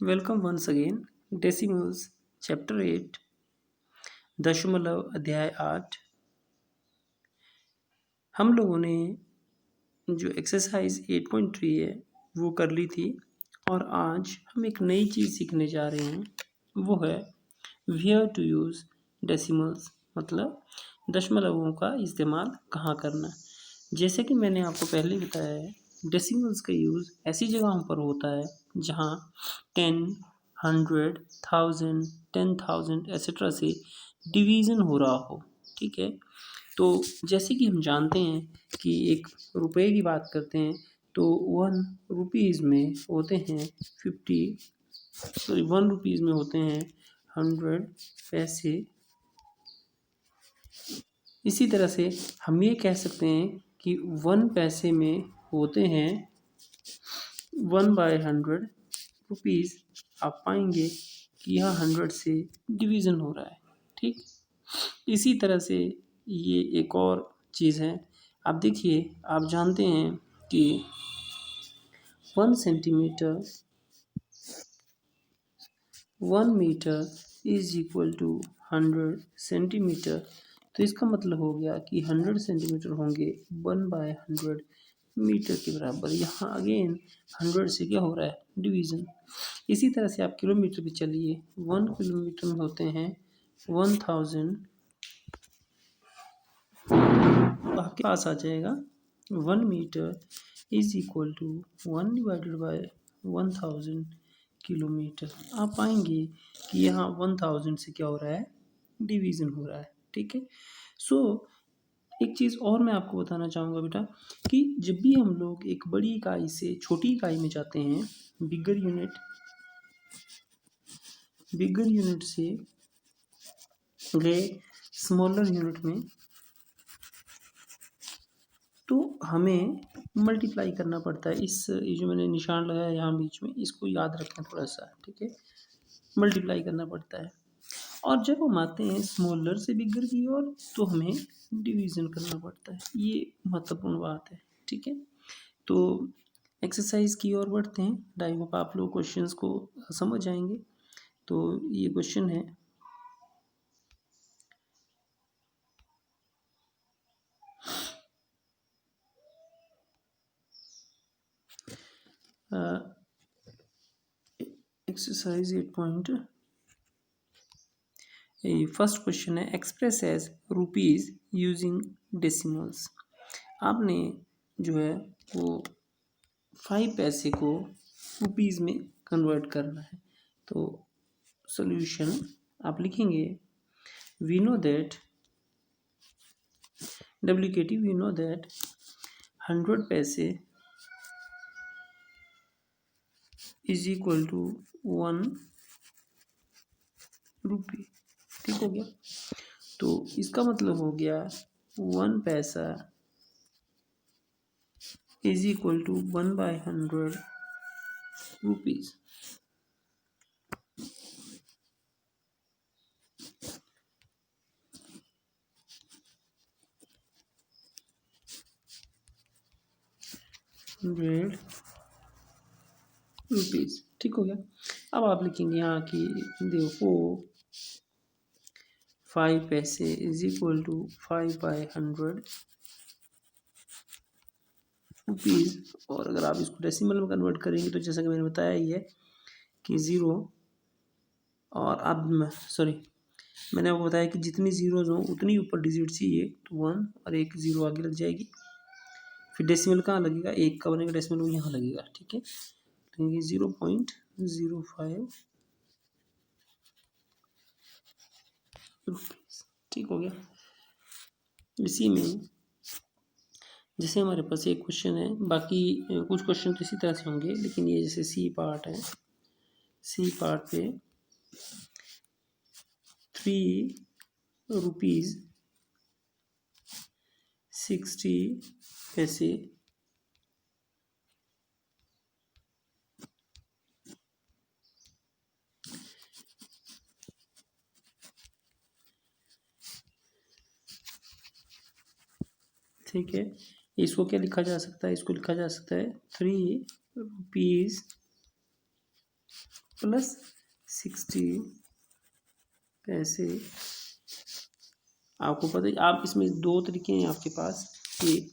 Welcome once again. Decimals chapter 8 दशमलव अध्याय 8। हम लोगों ने जो एक्सरसाइज 8.3 है वो कर ली थी और आज हम एक नई चीज़ सीखने जा रहे हैं। वो है वेयर टू यूज़ डेसिमल्स, मतलब दशमलवों का इस्तेमाल कहाँ करना। जैसे कि मैंने आपको पहले बताया है, डेसिमल्स का यूज़ ऐसी जगहों पर होता है जहाँ 10, 100, 1000, 10,000 एक्सेट्रा से डिवीज़न हो रहा हो। ठीक है, तो जैसे कि हम जानते हैं कि एक रुपए की बात करते हैं तो 1 रुपीज़ में होते हैं 1 रुपीज़ में होते हैं 100 पैसे। इसी तरह से हम ये कह सकते हैं कि 1 पैसे में होते हैं 1/100 रुपीज़। आप पाएंगे कि यह 100 से डिवीज़न हो रहा है। ठीक, इसी तरह से ये एक और चीज़ है। आप देखिए, आप जानते हैं कि 1 centimetre 1 metre is equal to 100 centimetre. तो इसका मतलब हो गया कि 100 सेंटीमीटर होंगे 1/100 मीटर के बराबर। यहाँ अगेन 100 से क्या हो रहा है, डिवीज़न। इसी तरह से आप किलोमीटर पे चलिए, 1 किलोमीटर में होते हैं 1000। आपके पास आ जाएगा 1 metre is equal to 1/1000 kilometre. आप पाएंगे कि यहाँ 1000 से क्या हो रहा है, डिवीज़न हो रहा है। ठीक है, सो एक चीज़ और मैं आपको बताना चाहूँगा बेटा कि जब भी हम लोग एक बड़ी इकाई से छोटी इकाई में जाते हैं, बिगर यूनिट से गए स्मॉलर यूनिट में, तो हमें मल्टीप्लाई करना पड़ता है। ये जो मैंने निशान लगाया यहाँ बीच में, इसको याद रखें थोड़ा सा। ठीक है, मल्टीप्लाई करना पड़ता है। और जब हम आते हैं स्मॉलर से बिगर की ओर तो हमें डिवीज़न करना पड़ता है। ये महत्वपूर्ण बात है। ठीक है, तो एक्सरसाइज की ओर बढ़ते हैं। आई होप आप लोग क्वेश्चंस को समझ जाएंगे। तो ये क्वेश्चन है, एक्सरसाइज 8 फर्स्ट क्वेश्चन है, express as rupees using decimals. आपने जो है वो 5 पैसे को रुपीज़ में कन्वर्ट करना है। तो सॉल्यूशन आप लिखेंगे, we know that WKT, we know that 100 पैसे इज इक्वल टू 1 रुपी। ठीक हो गया, तो इसका मतलब हो गया 1 पैसा इज इक्वल टू 1/100 रुपीज़। ₹100। ठीक हो गया। अब आप लिखेंगे यहाँ की देखो 5 पैसे इज इक्वल टू 5/100 रुपीज़। और अगर आप इसको डेसिमल में कन्वर्ट करेंगे तो जैसा कि मैंने बताया ही है कि ज़ीरो, और अब सॉरी, मैंने आपको बताया कि जितनी ज़ीरोज़ हों उतनी ऊपर डिजिट चाहिए, तो 1 और एक ज़ीरो आगे लग जाएगी। फिर डेसिमल कहाँ लगेगा, एक का बनेगा डेसिमल, वो यहाँ लगेगा। ठीक है, तो ये 0.05 रुपीज़। ठीक हो गया। इसी में जैसे हमारे पास एक क्वेश्चन है, बाकी कुछ क्वेश्चन तो इसी तरह से होंगे, लेकिन ये जैसे सी पार्ट है, सी पार्ट पे 3 रुपीज़ 60 पैसे ठीक है, इसको क्या लिखा जा सकता है, इसको लिखा जा सकता है 3 रुपीज़ प्लस 60 पैसे। आपको पता है आप इसमें दो तरीके हैं आपके पास कि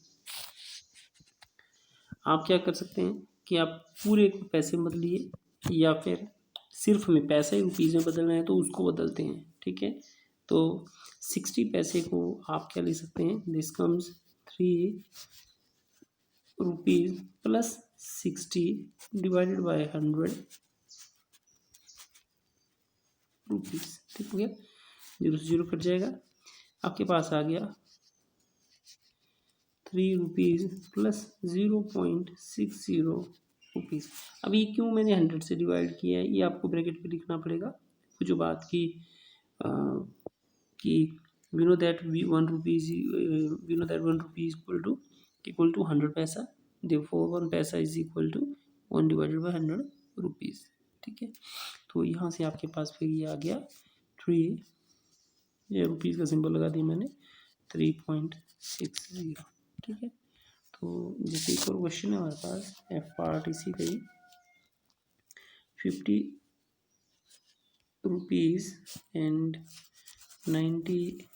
आप क्या कर सकते हैं कि आप पूरे पैसे में बदलिए, या फिर सिर्फ हमें पैसा ही रुपीज़ में बदलना है तो उसको बदलते हैं। ठीक है, तो 60 पैसे को आप क्या ले सकते हैं, this comes 3 rupees plus 60 divided by 100 rupees. ठीक हो गया, जीरो से जीरो कट जाएगा, आपके पास आ गया 3 रुपीज़ प्लस 0.60 रुपीज़। अब ये क्यों मैंने 100 से डिवाइड किया है, ये आपको ब्रैकेट पे लिखना पड़ेगा। जो बात की कि we know that one rupees equal to 100 पैसा, देयरफॉर 1 पैसा is equal to 1 divided by 100 rupees. ठीक है, तो यहाँ से आपके पास फिर ये आ गया 3, ये रुपीज़ का सिंबल लगा दिया मैंने, 3.60। ठीक है, तो जैसे एक और क्वेश्चन है हमारे पास एफ पार्ट इसी का ही, 50 रुपीज़ एंड 90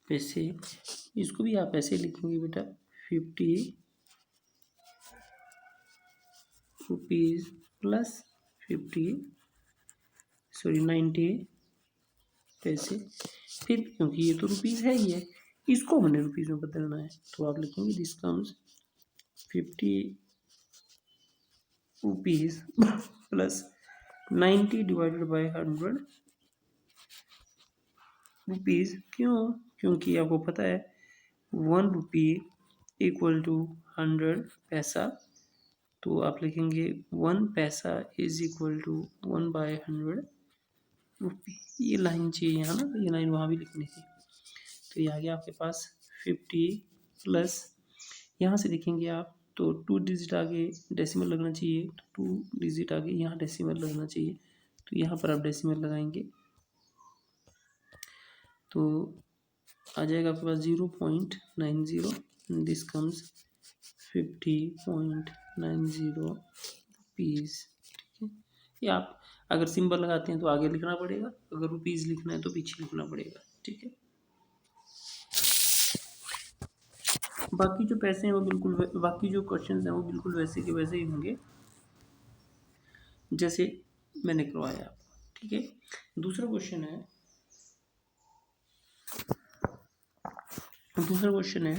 पैसे। इसको भी आप ऐसे लिखेंगे बेटा, 50 रुपीज़ प्लस 90 पैसे। फिर क्योंकि ये तो रुपीज़ है ही है, इसको हमने रुपीज़ में बदलना है, तो आप लिखेंगे this comes 50 rupees plus 90 divided by 100 rupees. क्यों, क्योंकि आपको पता है 1 रुपी इक्वल टू 100 पैसा, तो आप लिखेंगे 1 पैसा इज इक्वल टू 1 बाय 100 रुपी। ये लाइन चाहिए यहाँ ना, ये लाइन वहाँ भी लिखनी थी। तो ये आ गया आपके पास 50 प्लस, यहाँ से देखेंगे आप तो 2 डिजिट आगे डेसिमल लगना चाहिए, तो 2 डिजिट आगे यहाँ डेसिमल लगना चाहिए, तो यहाँ पर आप डेसिमल लगाएंगे तो आ जाएगा आपके पास 0.90, दिस कम्स 50.90 रुपीज़। ठीक है, ये आप अगर सिंबल लगाते हैं तो आगे लिखना पड़ेगा, अगर रुपीज़ लिखना है तो पीछे लिखना पड़ेगा। ठीक है, बाकी जो पैसे हैं वो बिल्कुल बाकी जो क्वेश्चंस हैं वो बिल्कुल वैसे के वैसे ही होंगे जैसे मैंने करवाया आपको। ठीक है, दूसरा क्वेश्चन है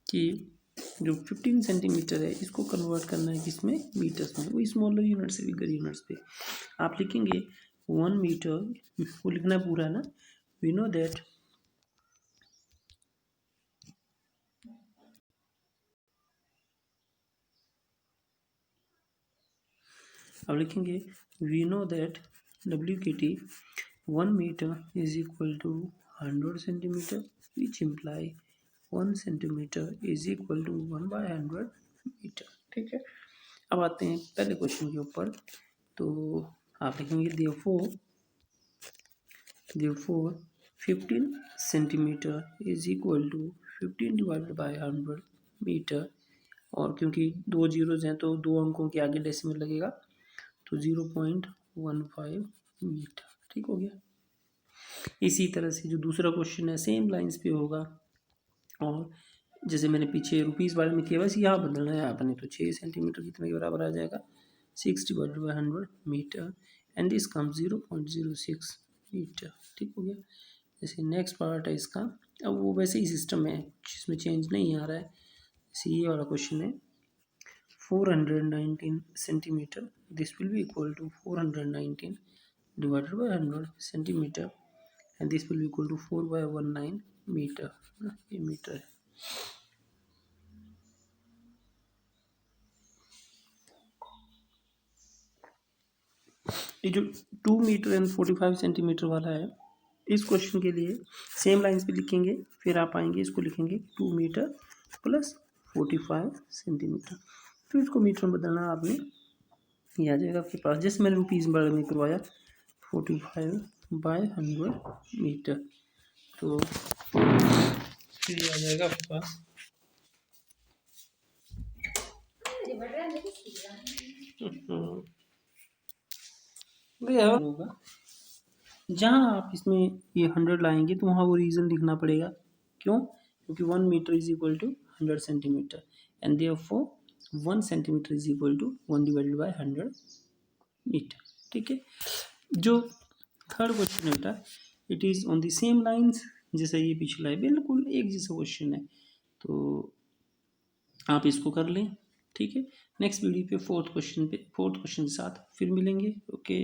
कि जो 15 सेंटीमीटर है इसको कन्वर्ट करना है किसमें, मीटर्स में, वो स्मॉलर यूनिट से बिगर यूनिट्स पे। आप लिखेंगे 1 मीटर, वो लिखना है पूरा है ना, वी नो दैट अब लिखेंगे we know that WKT 1 metre is equal to 100 centimetre, which imply 1 centimetre is equal to 1 by 100 metre. ठीक है, अब आते हैं पहले क्वेश्चन के ऊपर, तो आप लिखेंगे therefore 15 centimetre is equal to 15 divided by 100 metre, और क्योंकि 2 जीरोज हैं तो 2 अंकों के आगे डेसिमल लगेगा, तो 0.15 मीटर। ठीक हो गया, इसी तरह से जो दूसरा क्वेश्चन है सेम लाइंस पे होगा, और जैसे मैंने पीछे रुपीज़ वाले में किया बस यहाँ बदलना है आपने, तो 6 सेंटीमीटर कितने के बराबर आ जाएगा, 6 divided by 100 metre, and this come 0.06 metre. ठीक हो गया, जैसे नेक्स्ट पार्ट है इसका, अब वो वैसे ही सिस्टम है जिसमें चेंज नहीं आ रहा है। जैसे ये वाला क्वेश्चन है 419 centimetre, this will be equal to 419 divided by 100 centimetre, and this will be equal to 4/19 metre. ये मीटर है। ये जो 2 मीटर एंड 45 सेंटीमीटर वाला है, इस क्वेश्चन के लिए सेम लाइंस पे लिखेंगे, फिर आप आएंगे इसको लिखेंगे 2 मीटर प्लस 45 सेंटीमीटर, तो इसको मीटर में बदलना आपने, ये आ जाएगा आपके पास, जैसे मैंने रुपीज़ बारे में करवाया 45/100 मीटर, तो फिर ये आ जाएगा आपके पास होगा। जहाँ आप इसमें ये 100 लाएंगे तो वहाँ वो रीज़न लिखना पड़ेगा। क्यों? क्योंकि 1 metre is equal to 100 centimetre and therefore 1 centimetre is equal to 1 divided by 100 metre. ठीक है। जो थर्ड क्वेश्चन है बेटा, it is on the same lines जैसे ये पिछला है, बिल्कुल एक जैसा क्वेश्चन है, तो आप इसको कर लें। ठीक है। नेक्स्ट वीडियो पे फोर्थ क्वेश्चन के साथ फिर मिलेंगे। ओके।